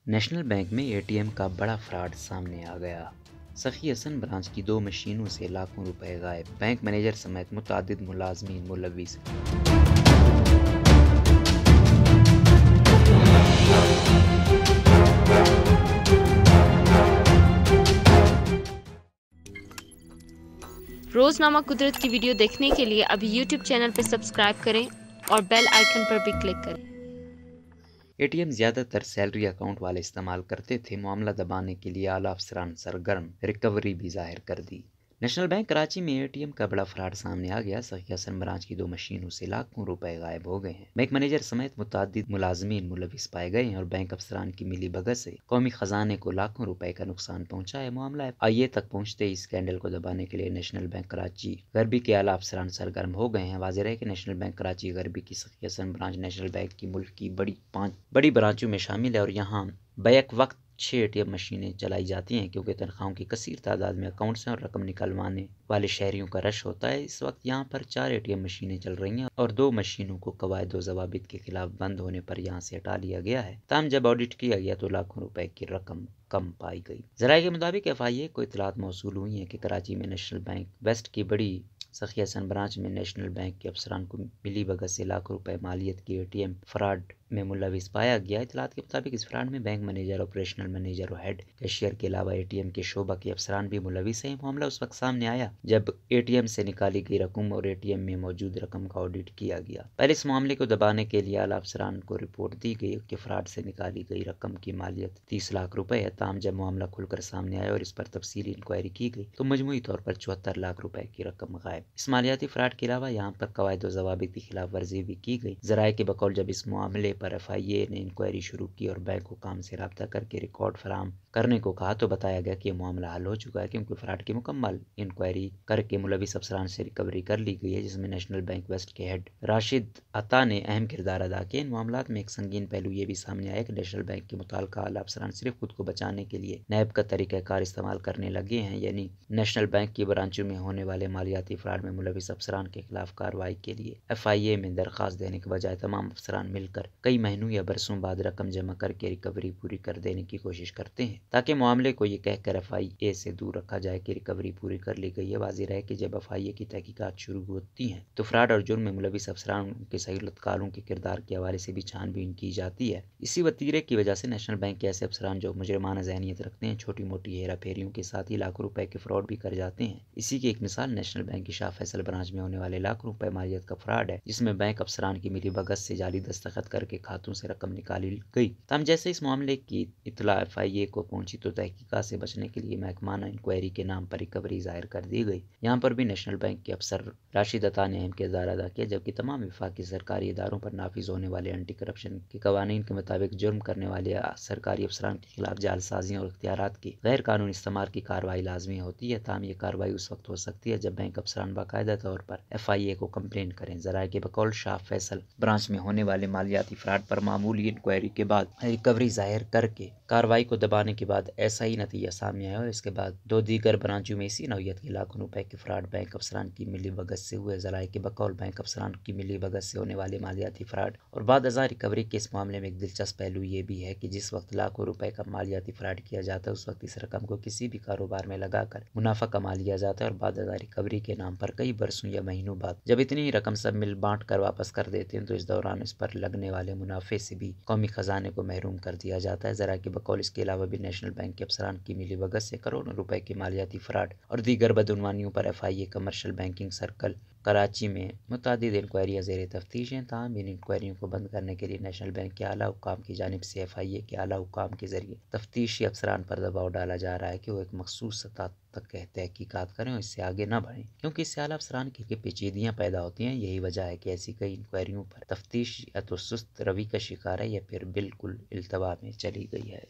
National bank میں ATM کا بڑا فراڈ سامنے آ گیا۔ سخی حسن برانچ کی 2 مشینوں سے لاکھوں روپے غائب، بینک مینیجر سمیت متعدد ملازمین ملوث۔ روزنامہ قدرت کی ویڈیو دیکھنے کے لیے ابھی یوٹیوب چینل پر سبسکرائب کریں اور بیل آئیکن پر بھی کلک کریں۔ ATM زیادہ تر سیلری اکاؤنٹ والے استعمال کرتے تھے، معاملہ دبانے کے لیے اعلیٰ افسران سرگرم، ریکوری بھی ظاہر کر دی۔ نیشنل بینک کراچی میں ATM کا بڑا فراڈ سامنے آ گیا۔ سخی حسن برانچ کی 2 مشینوں سے لاکھوں روپے غائب ہو گئے ہیں۔ بینک مینیجر سمیت متعدد ملازمین ملوث پائے گئے ہیں اور بینک افسران کی ملی بھگت سے قومی خزانے کو لاکھوں روپے کا نقصان پہنچا ہے۔ معاملہ FIA تک پہنچتے ہی اسکینڈل کو دبانے کے لیے نیشنل بینک کراچی غربی کے اعلیٰ افسران سرگرم ہو گئے ہیں۔ واضح ہے کہ نیشنل بینک کراچی غربی کی سخی حسن برانچ نیشنل بینک کی ملک کی 5 بڑی برانچوں میں شامل ہے اور یہاں بیک وقت 6 ATM مشینیں چلائی جاتی ہیں، کیونکہ تنخواہوں کی کثیر تعداد میں اکاؤنٹس ہیں اور رقم نکلوانے والے شہریوں کا رش ہوتا ہے۔ اس وقت یہاں پر 4 ATM مشینیں چل رہی ہیں اور 2 مشینوں کو قواعد و ضوابط کے خلاف بند ہونے پر یہاں سے ہٹا لیا گیا ہے۔ تاہم جب آڈٹ کیا گیا تو لاکھوں روپے کی رقم کم پائی گئی۔ ذرائع کے مطابق FIA کو اطلاعات موصول ہوئی ہیں کہ کراچی میں نیشنل بینک ویسٹ کی بڑی سخی حسن برانچ میں نیشنل بینک کے افسران کو ملی بھگت سے لاکھوں روپے مالیت کی ATM فراڈ میں ملوث پایا گیا۔ اطلاعات کے مطابق اس فراڈ میں بینک مینیجر، آپریشنل مینیجر اور ہیڈ کیشیئر کے علاوہ ATM کے شعبہ کے افسران بھی ملوث ہیں۔ معاملہ اس وقت سامنے آیا جب ATM سے نکالی گئی رقم اور ATM میں موجود رقم کا آڈٹ کیا گیا۔ پہلے اس معاملے کو دبانے کے لیے اعلیٰ افسران کو رپورٹ دی گئی کہ فراڈ سے نکالی گئی رقم کی مالیت 30 لاکھ روپے ہے۔ تاہم جب معاملہ کھل کر سامنے آیا اور اس پر تفصیلی انکوائری کی گئی تو مجموعی طور پر 74 لاکھ روپے کی رقم غائب۔ اس مالیاتی فراڈ کے علاوہ یہاں پر قواعد و ضوابط کی خلاف ورزی بھی کی گئی۔ ذرائع کے بقول جب اس معاملے پر FIA نے انکوائری شروع کی اور بینک حکام سے رابطہ کر کے ریکارڈ فراہم کرنے کو کہا تو بتایا گیا کہ یہ معاملہ حل ہو چکا ہے، کیونکہ فراڈ کی مکمل انکوائری کر کے ملوث افسران سے ریکوری کر لی گئی ہے، جس میں نیشنل بینک ویسٹ کے ہیڈ راشد عطا نے اہم کردار ادا کیا۔ ان معاملات میں ایک سنگین پہلو یہ بھی سامنے آیا کہ نیشنل بینک کے متعلقہ اعلیٰ افسران صرف خود کو بچانے کے لیے نیب کا طریقہ کار استعمال کرنے لگے ہیں، یعنی نیشنل بینک کی برانچوں میں ہونے والے مالیاتی فراڈ میں ملوث افسران کے خلاف کارروائی کے لیے FIA میں درخواست دینے کے بجائے تمام افسران مل کر کئی مہینوں یا برسوں بعد رقم جمع کر کے ریکوری پوری کر دینے کی کوشش کرتے ہیں، تاکہ معاملے کو یہ کہہ کر FIA سے دور رکھا جائے کہ ریکوری پوری کر لی گئی ہے۔ واضح رہے کہ جب FIA کی تحقیقات شروع ہوتی ہیں تو فراڈ اور جرم میں ملوث افسران کے سہولت کاروں کے کردار کے حوالے سے بھی چھان بین کی جاتی ہے۔ اسی وتیرے کی وجہ سے نیشنل بینک کے ایسے افسران جو مجرمانہ ذہنیت رکھتے ہیں چھوٹی موٹی ہیرا پھیریوں کے ساتھ ہی لاکھوں روپے کے فراڈ بھی کر جاتے ہیں۔ اسی کی ایک مثال نیشنل بینک کی شاہ فیصل برانچ میں ہونے والے لاکھوں روپے مالیت کا فراڈ ہے، جس میں بینک افسران کی ملی بھگت سے جعلی دستخط کر کے کھاتوں سے رقم نکالی گئی۔ تاہم جیسے اس معاملے کی اطلاع FIA کو پہنچی تو تحقیقات سے بچنے کے لیے محکمانہ انکوائری کے نام پر ریکوری ظاہر کر دی گئی۔ یہاں پر بھی نیشنل بینک کے افسر راشد عطا نے اہم کردار ادا کیا، جبکہ تمام وفاقی سرکاری اداروں پر نافذ ہونے والے اینٹی کرپشن کے قوانین کے مطابق جرم کرنے والے سرکاری افسران کے خلاف جعل سازیاں اور اختیارات کے غیر قانونی استعمال کی کارروائی لازمی ہوتی ہے۔ تاہم یہ کارروائی اس وقت ہو سکتی ہے جب بینک افسران باقاعدہ طور پر FIA کو کمپلین کریں۔ ذرائع کے بقول شاہ فیصل برانچ میں ہونے والے مالیاتی فراڈ پر معمولی انکوائری کے بعد ریکوری ظاہر کر کے کارروائی کو دبانے کے بعد ایسا ہی نتیجہ سامنے آیا اور اس کے بعد 2 دیگر برانچوں میں اسی نوعیت کے لاکھوں روپے کے فراڈ بینک افسران کی ملی بھگت سے ہوئے۔ ذرائع کے بقول بینک افسران کی ملی بھگت سے ہونے والے مالیاتی فراڈ اور بعد ازاں ریکوری کے اس معاملے میں ایک دلچسپ پہلو یہ بھی ہے کہ جس وقت لاکھوں روپے کا مالیاتی فراڈ کیا جاتا ہے اس وقت اس رقم کو کسی بھی کاروبار میں لگا کر منافع کما لیا جاتا ہے اور بعد ازاں ریکوری کے نام پر کئی برسوں یا مہینوں بعد جب اتنی ہی رقم سب مل بانٹ کر واپس کر دیتے ہیں تو اس دوران اس پر لگنے والے منافع سے بھی قومی خزانے کو محروم کر دیا جاتا ہے۔ ذرائع کے بقول اس کے علاوہ بھی نیشنل بینک کے افسران کی ملی بھگت سے کروڑوں روپے کے مالیاتی فراڈ اور دیگر بدعنوانیوں پر FIA commercial banking circle Karachi میں متعدد انکوائریاں زیر تفتیش ہیں۔ تاہم ان انکوائریوں کو بند کرنے کے لیے نیشنل بینک کے اعلیٰ حکام کی جانب سے FIA کے اعلیٰ حکام کے ذریعے تفتیشی افسران پر دباؤ ڈالا جا رہا ہے کہ وہ ایک مخصوص سطح تک تحقیقات کریں اور اس سے آگے نہ بڑھیں، کیونکہ اس سے اعلیٰ افسران کی پیچیدگیاں پیدا ہوتی ہیں۔ یہی وجہ ہے کہ ایسی کئی انکوائریوں پر تفتیش یا تو سست روی کا شکار ہے یا پھر بالکل التوا میں چلی گئی ہے۔